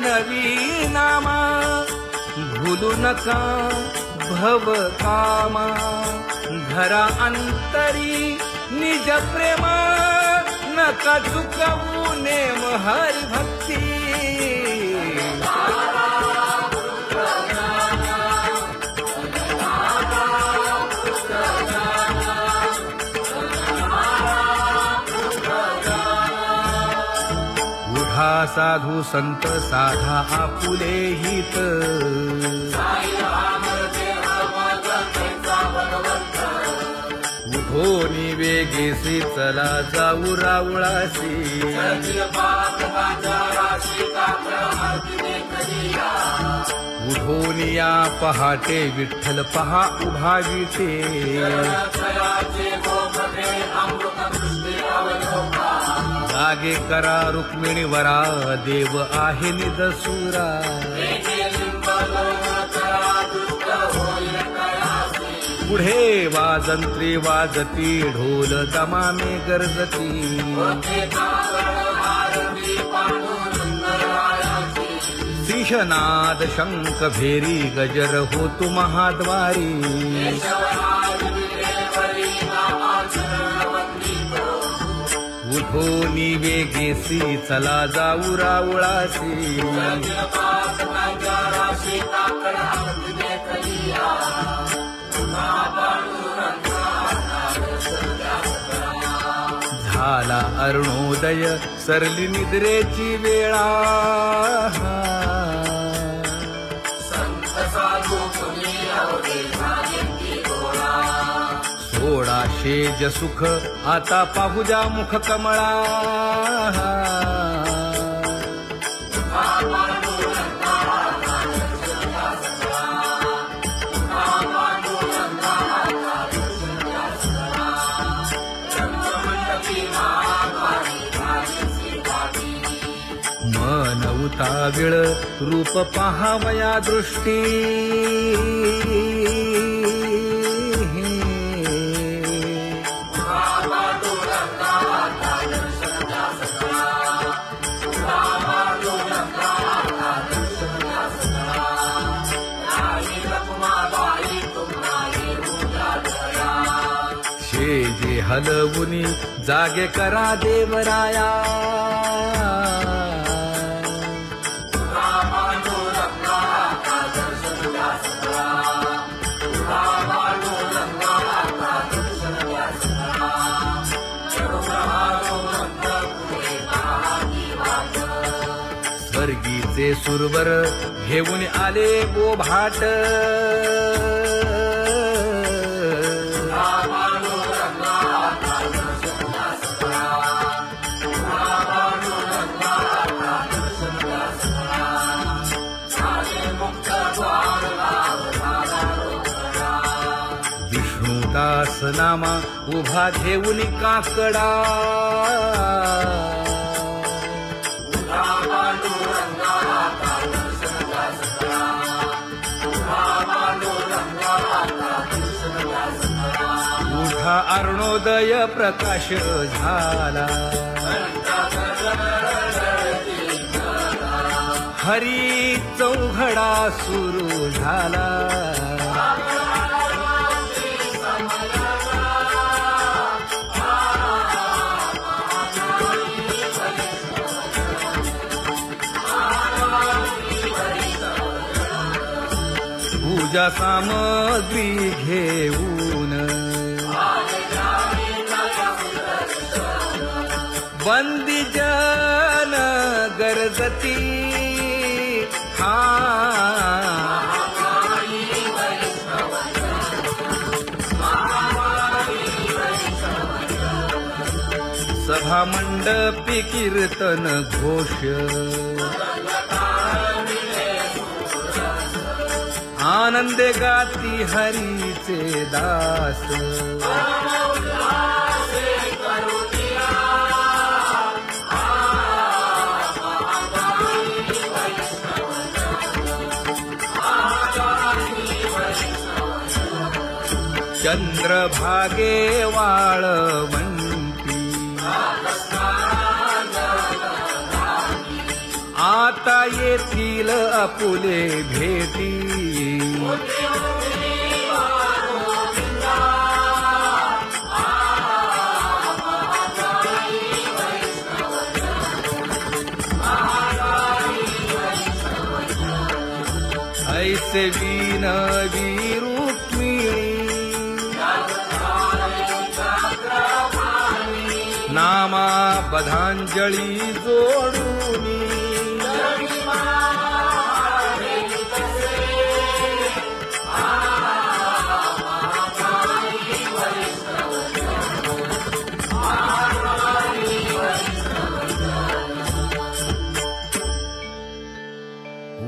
नवी नामा भूलू नका भव कामा धरा अंतरी निज प्रेमा नका चुकवू नेम हरी भक्ती उठा साधू संत साधा आपुले हित उठोनी वेगेसी चला जाऊ रावळासी उठोनी या पहाटे विठ्ठल पहा उभा विटे जागे करा रुक्मिणी वरा देव आहे निदसुरा पुढे वाजंत्री वाजती ढोल दमामे गरजती शिशनाद शंख भेरी गजर होतो महाद्वारी उठोनी वेगेसी चला जाऊ रावळासी झाला अरुणोदय सरली निद्रेची वेळा सोडा शेज सुख आता पाहू जा मुख कमळा मन उताविळ रूप पाहावया दृष्टी शेजे हलवुनी जागे करा देवराया स्वर्गीचे सुरवर घेऊन आले गोभाट विष्णुदास नामा उभा घेऊन काकडा उठा अरुणोदय प्रकाश झाला हरी चौघडा सुरू झाला पूजा सामग्री घेऊन बंदी जन गरजती सभा मंडपी कीर्तन घोष आनंदे गाती हरीचे दास चंद्रभागे वाळवंती आत आता येतील आपुले भेटी ऐसे विनवी रुक्मिणी नामा बधांजळी जोडूनी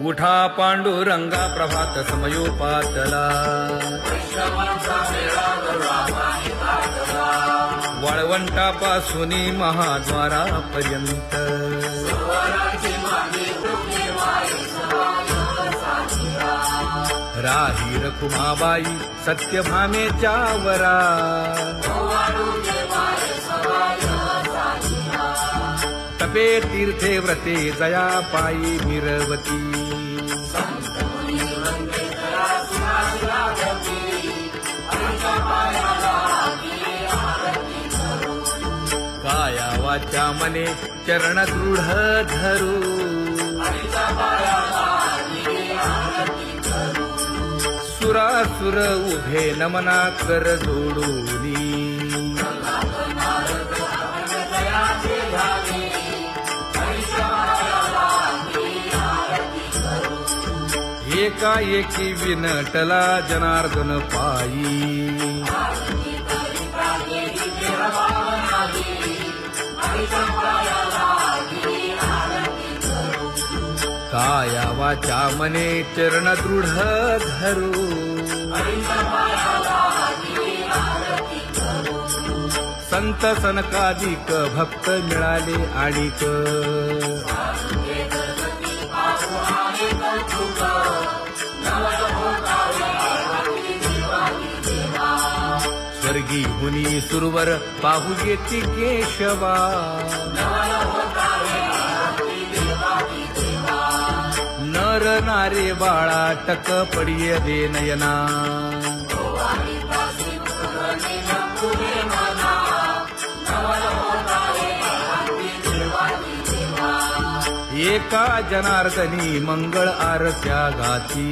उठा पांडुरंगा प्रभात समयोपातला वाळवंटापासून महाद्वारापर्यंत राही रखुमाबाई सत्यभामेच्या वरा तपे तीर्थे व्रते जया पायी मिरवती काया वाचा मने चरण दृढ धरू सुरासुर उभे नमना कर जोडूनी एकाएकी विनटला जनार्दन पायी काया वाचा मने चरण दृढ धरू संत सनकादिक भक्त मिळाले आणिक स्वर्गी मुनी सुरवर पाहू येती केशवा नर नारे बाळा टक पडिये दे नयना एका जनार्दनी मंगळ आरत्या गाती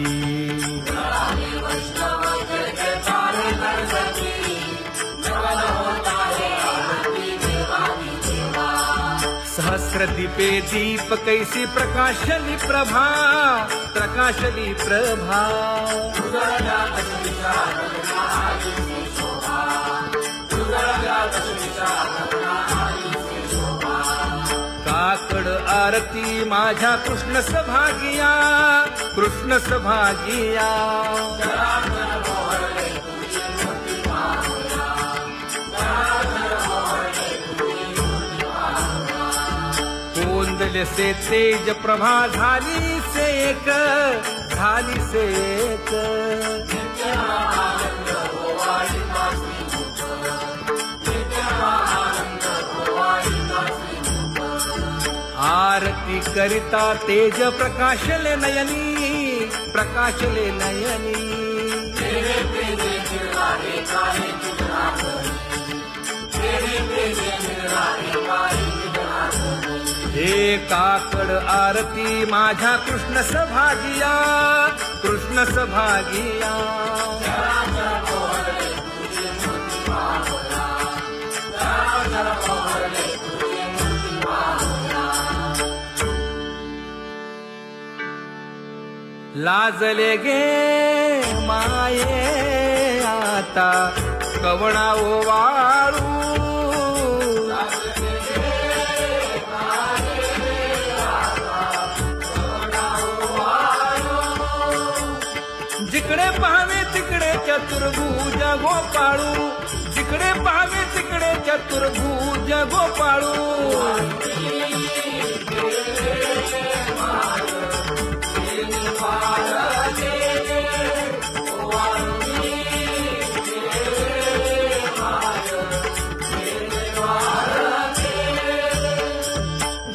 सहस्र दीपे दीप कैसी प्रकाशली प्रभा प्रकाशली प्रभा काकड आरती माझ्या कृष्ण सभागिया कृष्ण सभागिया कोंदले से तेज प्रभा झाली से एक झाली से एक आरती करिता तेज प्रकाशले नयनी प्रकाशले नयनी हे काकड आरती माझ्या कृष्ण सभागिया कृष्ण सभागिया लाजले गे माये आता कवणा ओवाळू जिकडे पाहावे तिकडे चतुर्भुज गोपाळू जिकडे पाहावे तिकडे चतुर्भुज गोपाळू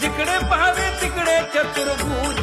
जिकडे पाहावे तिकडे चतुर्भुज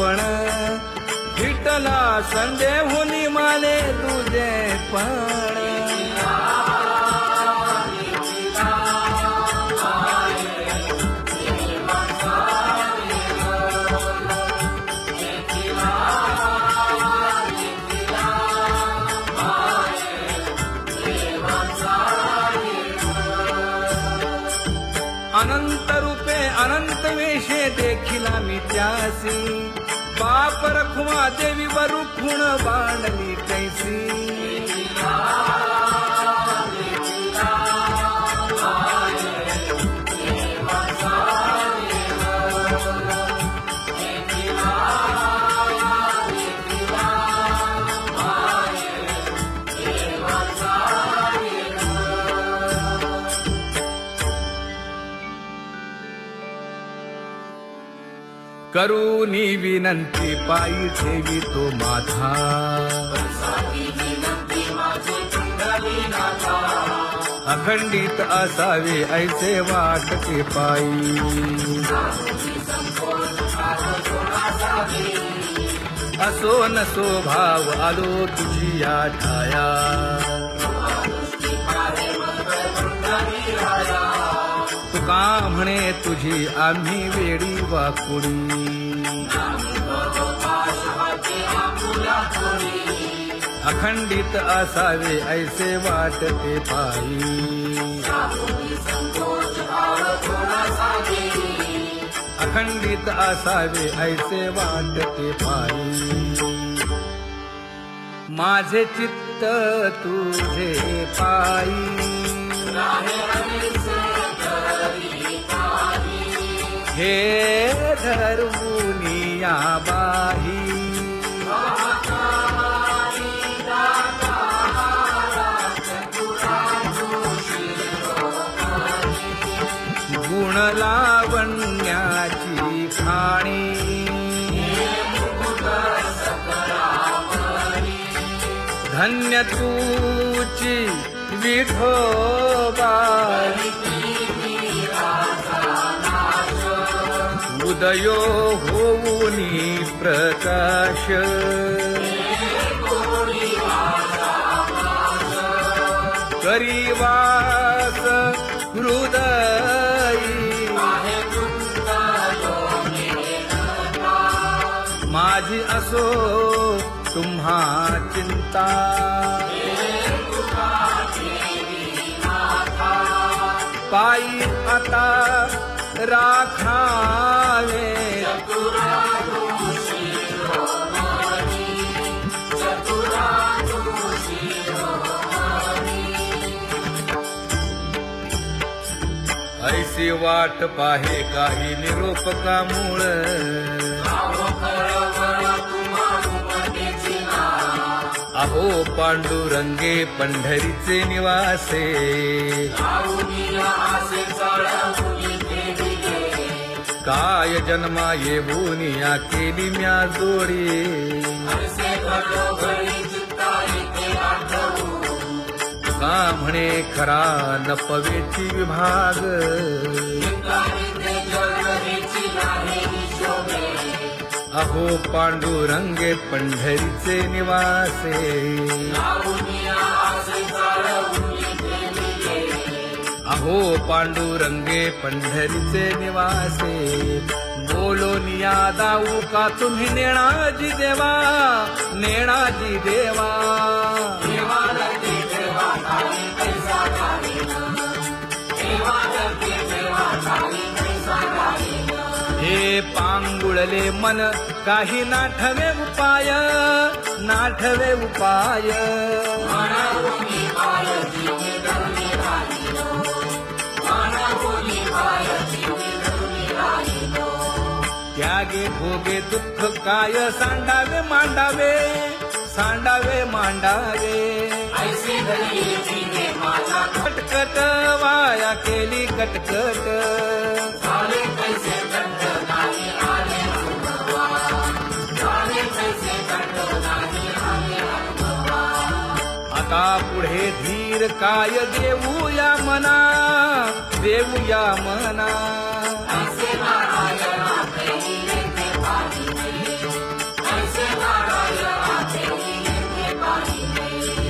पण विठ्ठला संदेहुनी माले तुझे पण अनंत रूपे अनंत वेशे देखिला मी त्यासी बाप रखुमा देवी वरुखुण बांधली कैसी करूनी विनंती पायी ठेवी तो माझा अखंडित असावे ऐसे वाटते पायी असो नसो भाव आलो तुझी या ठाया तुका म्हणे तुझी आम्ही वेडी वाकुडी अखंडित असावे ऐसे वाटते पायी अखंडित असावे ऐसे वाटते पायी माझे चित्त तुझे पायी हे धर्मुनिया बाही गुण लावण्याची खाणी धन्य तूची विठोबाई उदयो होऊनी प्रकाश करीवास हृदयी माझी असो तुम्हा चिंता पायी आता राखावे ऐसी वाट पाहे काही निरोप का मूळ अहो पांडुरंगे पंढरीचे निवासे काय जन्मा येऊन या केली म्या जोडी का म्हणे खरा नपवेची विभाग अहो पांडुरंगे पंढरीचे निवासे अहो पांडुरंगे पंढरीचे निवासे बोलोनिया दाऊ का तुम्ही नेणाजी देवा नेणाजी देवा हे पांगुळले मन काही नाठवे उपाय नाठवे उपाय त्यागे भोगे दुःख काय सांडावे मांडावे सांडावे मांडावे कटकट वाया केली कटकट आता पुढे धीर काय देऊया मना देऊया मना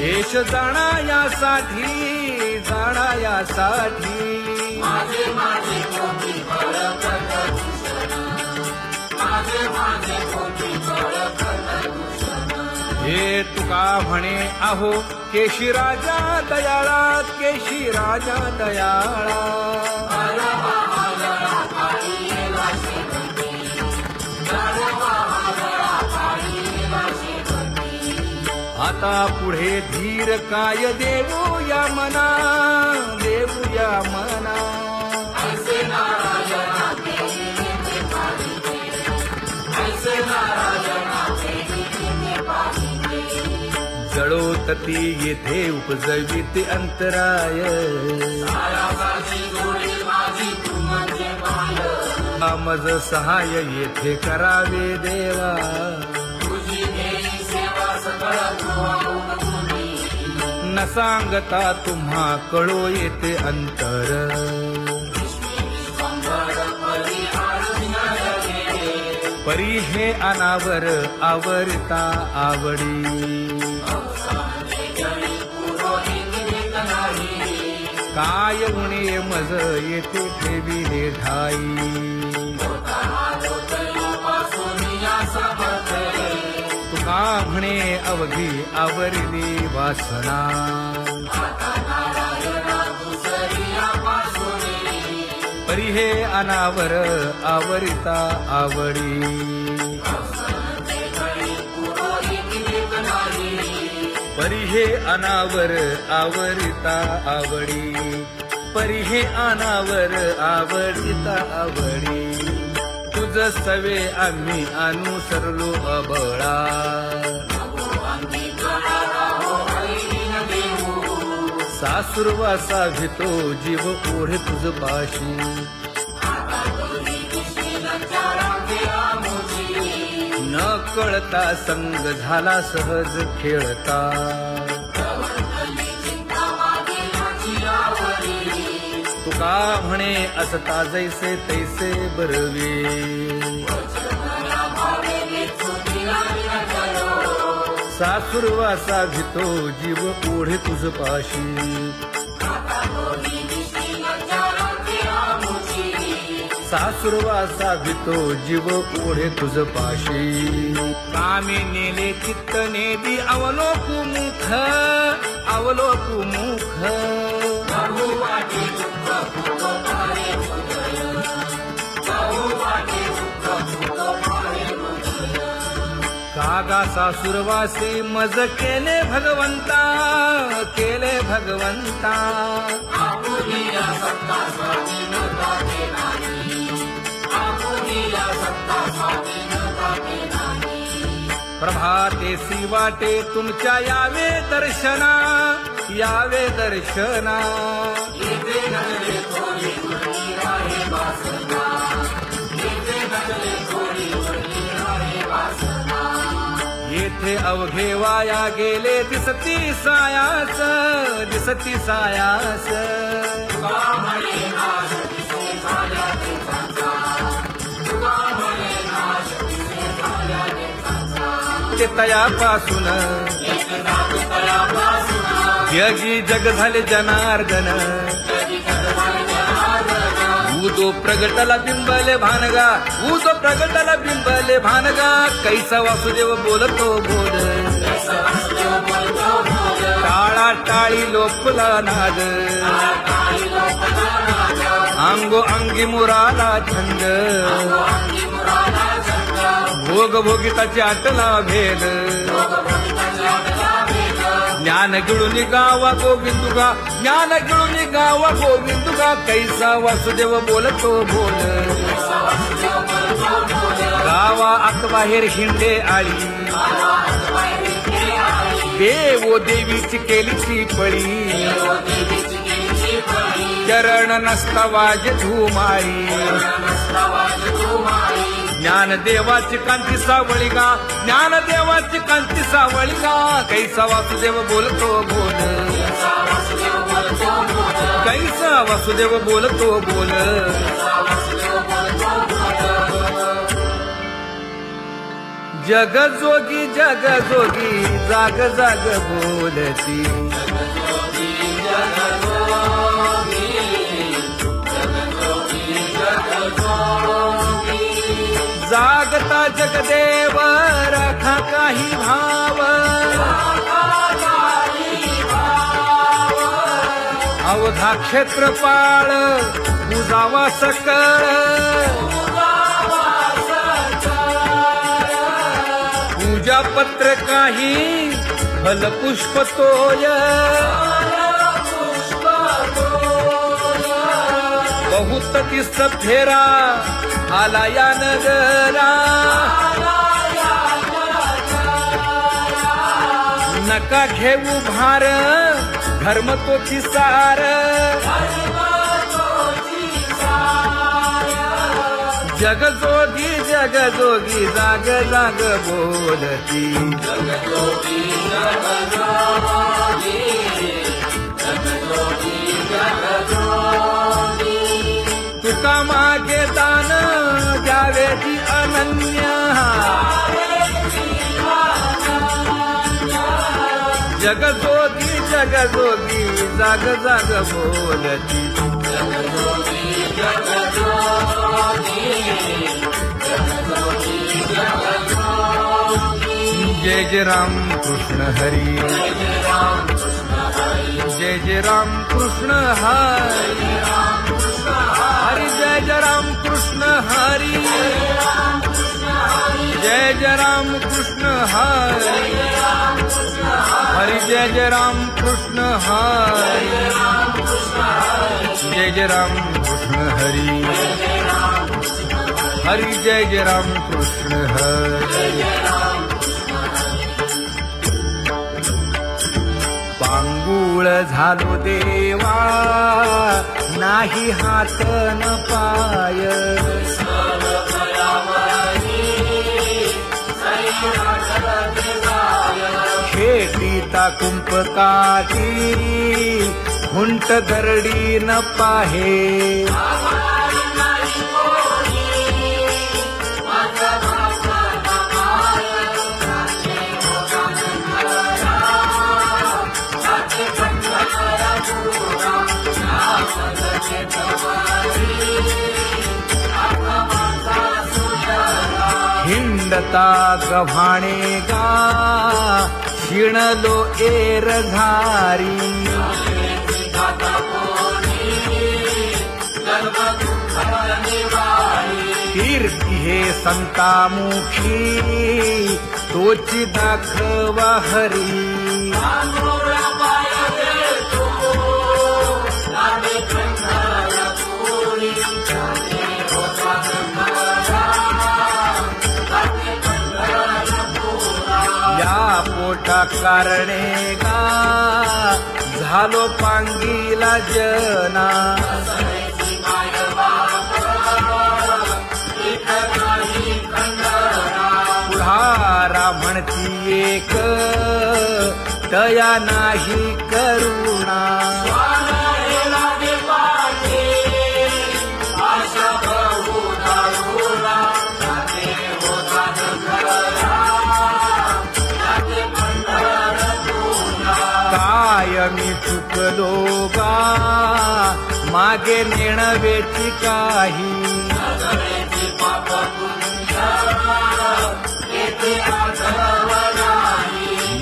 देश जाणायासाठी हे तुका म्हणे आहो केशी राजा दयाळा, केशी राजा दयाळा. आता पुढे धीर काय देऊया मना, देऊया मना. जळोतती येथे उपजविते अंतराय, मज सहाय येथे करावे देवा. न सांगता तुम्हा कळो येते अंतर, परी हे अनावर आवरता आवडी. काय उणे मज येथे ठेविले ठाई, तुका म्हणे अवघी आवरली वासना. परी हे अनावर आवरिता आवडी. परी हे अनावर आवरिता आवडी, परी हे अनावर आवडिता आवडी. तुझ सवे आम्ही अनुसरलो अबळा, सासुरवासा भितो जीव ओढे तुझ पाशी. न कळता संग झाला सहज खेळता, तुका म्हणे असता जैसे तैसे बरवे. सासुरवासा भितो जीव ओढे तुझ पाशी. सासुरवासा भितो जीव ओढे तुझ पाशी. कामी नेले चित्त नेदी अवलोकु मुख, अवलोकु मुख. कागा सासुरवासी मज केले भगवंता, केले भगवंता. प्रभातेसी वाटे तुमच्या यावे दर्शना, यावे दर्शना. येथे अवघे वाया गेले दिसती सायास, दिसती सायास. ते तयापासून यगी जग झाले जनार्दन. ऊदो प्रगटला बिंबले भानगा, ऊदो प्रगटला बिंबले भानगा. कैसा वासुदेव बोलतो बोल, टाळा टाळी लोकला नाद. अंगो अंगी मुराला छंद, भोग भोगिताची आटला भेद. ज्ञान गिळून गावा गोविंदुगा, ज्ञान गिळून गावा गोविंदुगा. कैसा वासुदेव बोलतो बोल, गावा आतबाहेर हिंडे आळी. देवो देवीची केलीची पळी, चरण नसता वाज धुमाळी. ज्ञानदेवाची कांती सावळी गा, ज्ञानदेवाची कांती सावळी गा. कैसा वासुदेव बोलतो बोल, कैसा वासुदेव बोलतो बोल. जग जोगी जाग जाग बोलती जागता जगदेव राखा काही भाव अवघा क्षेत्रपाळ पूजावा सकळ पूजा पत्र काही फलपुष्प तोय बहुत दिस फेरा आला या नगरा नका घेऊ भार धर्म तोची सार जग जोगी जाग जाग बोलती तुका मागे दान द्यावे ती अनन्य जग जोगी जाग जाग बोलती जय जय राम कृष्ण हरी जय जय राम कृष्ण हरी हरि जय जय राम कृष्ण हरी जय जय राम कृष्ण हरी हरि जय जय राम कृष्ण हरी जय जय राम कृष्ण हरी हरि जय जय राम कृष्ण हरी पांगुळ झालो देवा नाही हात न पाय खेटीता कुंपकाती हुंट गरडी न पाहे हिंडता गव्हाणे गा शिणलो एर घारी कीर्ती हे संतामुखी तोची दाखवा हरी या पोटा कारणे गा झालो पांगीला जना पुढारा म्हणती एक तया नाही करुणा मी चुकलो गा मागे नेणवेची काही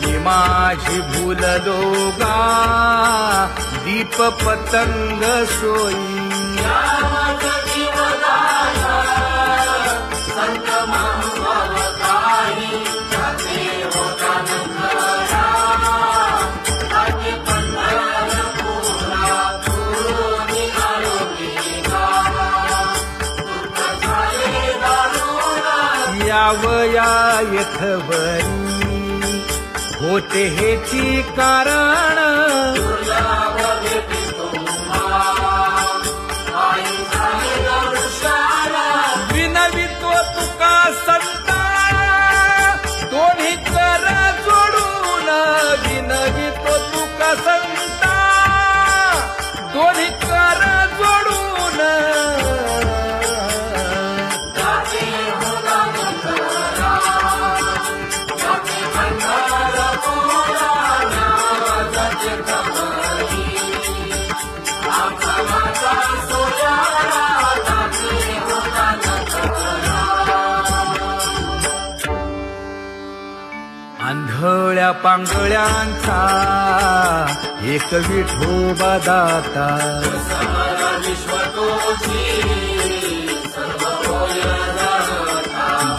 मी माझी भूललो गा दीप पतंग सोयी यावया यथवरी होते हेची कारण विनवितो तुका संता दोन्ही कर जोडून विनवितो तुका संता दोन्ही कर जोडून निळ्या पांगळ्यांचा एक विठोबा दाता.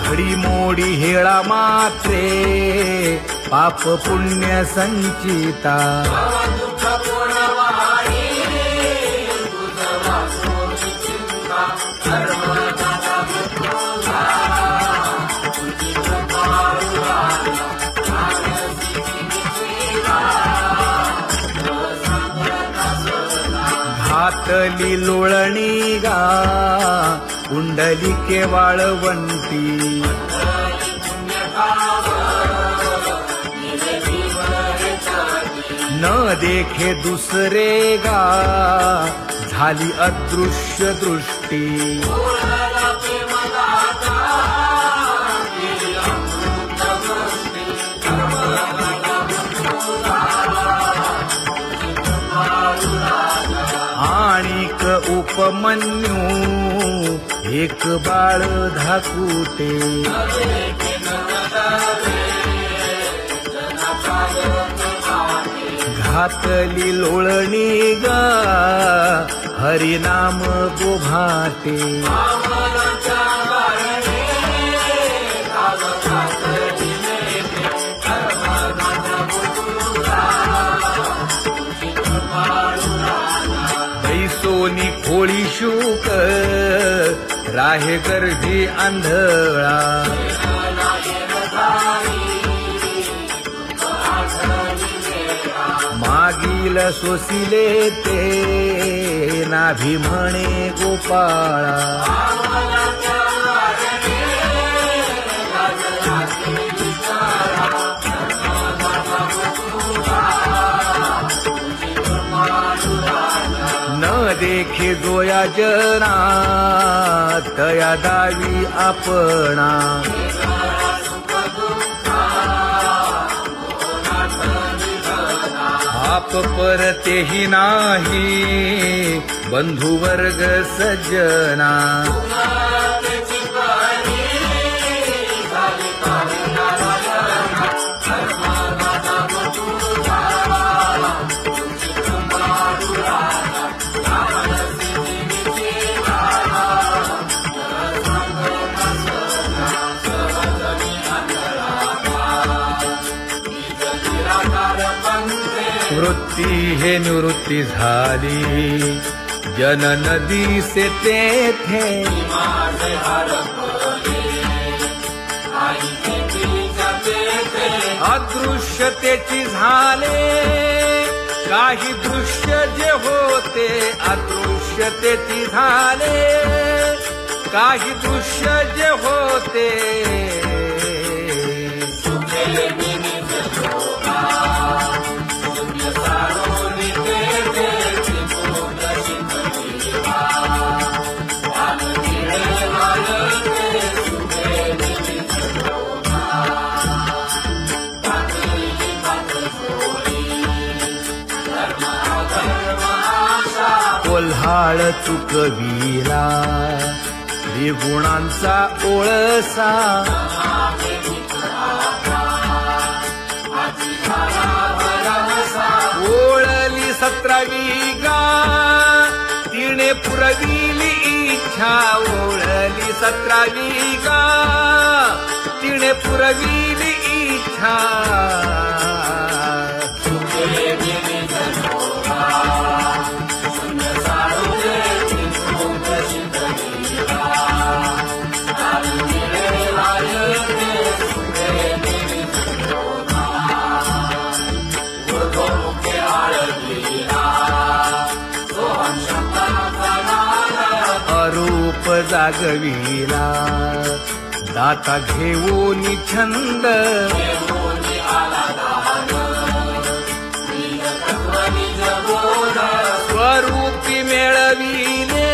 घडी मोडी हेळा मात्रे पाप पुण्य संचिता. घातली लोळणी गा कुंडली केवाळवंती. न देखे दुसरे गा झाली अदृश्य दृष्टी. आणिक उपमन्यू एक बाळ धाकुटे. घातली लोळणी गा हरिनाम गोभाटे. सोनी खोळी शूक राहे गर्भी आंधळा. मागील सोसिले ते नाभी म्हणे गोपाळा. न देखे जोया जना तया दावी आपणा. आप परतेही नाही बंधू वर्ग सज्जना. वृत्ती हे निवृत्ती झाली जन नदी से तेथे. अदृश्यतेची झाले काही दृश्य जे होते. अदृश्यतेची झाले काही दृश्य जे होते. कोल्हाळ चुकविला गुणांचा ओळसा. ओळली 17वी गा तिने पुरविली इच्छा. ओळली 17वी गा तिने पुरविली इच्छा. अरूप जागविला दाता घेऊन छंद. स्वरूपी मिळविले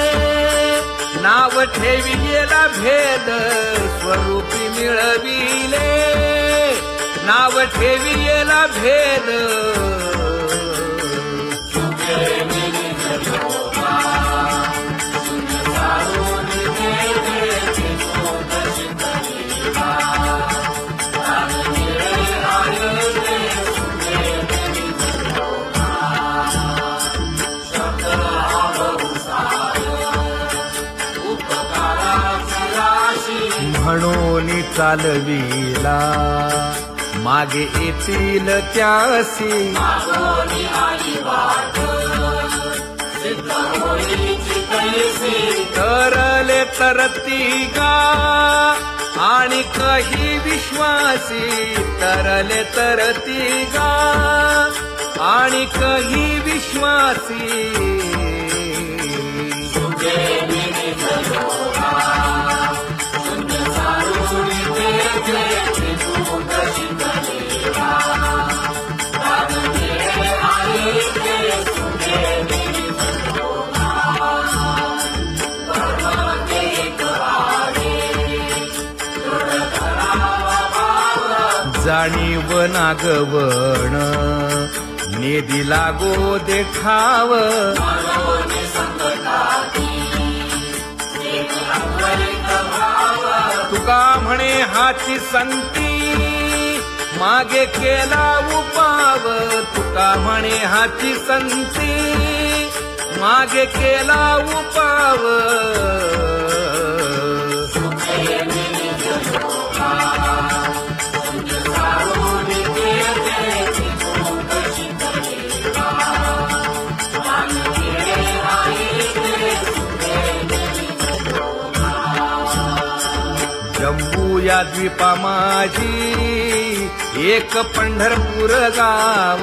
नाव ठेविलेला भेद. स्वरूपी मिळविले नाव ठेविलेला भेद. चालविला मागे येतील त्यासी तरले तरती गा आणि काही विश्वासी तरले तरती गा आणि काही विश्वासी जाणीव नागवण नेदी लागो देखाव तुका म्हणे हाची संती मागे केला उपाव तुका म्हणे हाची संती मागे केला उपाव जम्बू या द्वीपा माझी एक पंढरपूर गाव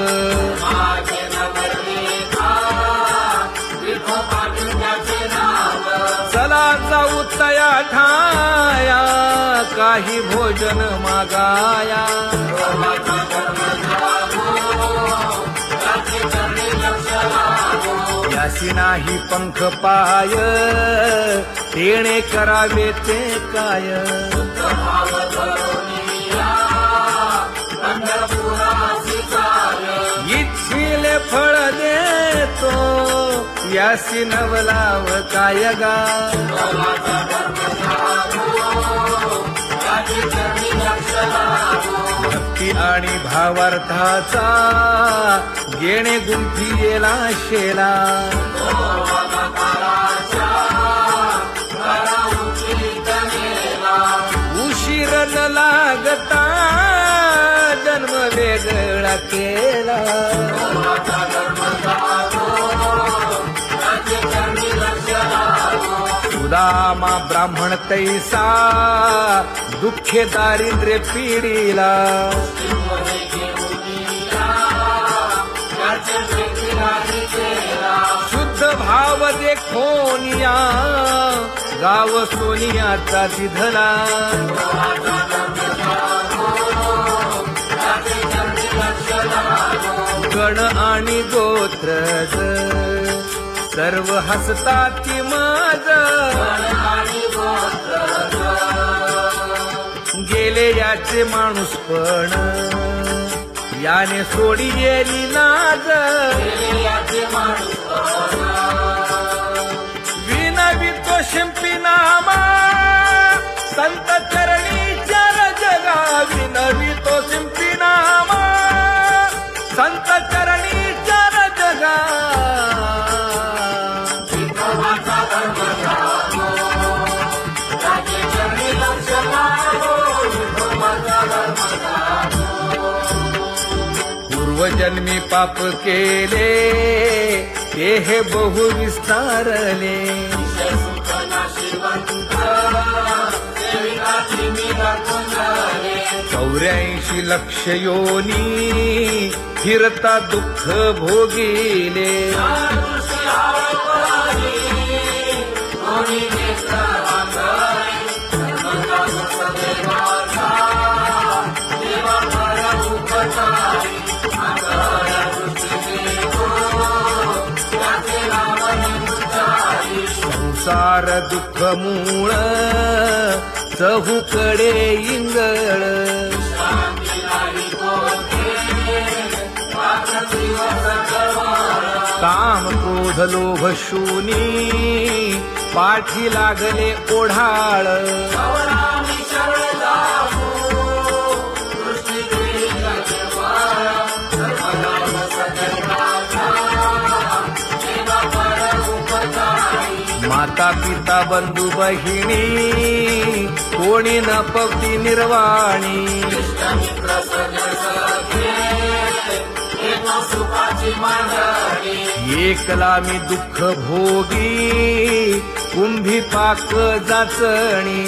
चला जाऊ तया ठाया काही भोजन मागाया यासी नाही पंख पाय तेणे करावे ते काय इच्छिले फळ देतो यासी नवलाव काय गा भक्ती आणि भावार्थाचा गेणे गुंफी येला शेला उशीर न लागता जन्म वेगळा केला सुदामा ब्राह्मण तैसा दुःखे दारिद्र्य पिढीला शुद्ध भाव देखोनिया गाव सोनियाचा दिधला गण आणि गोत्रज सर्व हसतात माझ गेले याचे माणूस पण याने सोडी गेली लाज विनवितो शिंपी नामा संत चरणी चर जगा विनवितो शिंपी नामा संत चरणी चर जगा पूर्वजन्मी पाप केले ते हे बहु विस्तारले 84 लक्ष योनी फिरता दुःख भोगिले संसार दुःख मूळ चहूकडे इंगळ काम क्रोध लोभ शूनी पाठी लागले ओढाळ माता पिता बंधू बहिणी कोणी न पवती निर्वाणी एकला मी दुःख भोगी कुंभी पाक जाचणी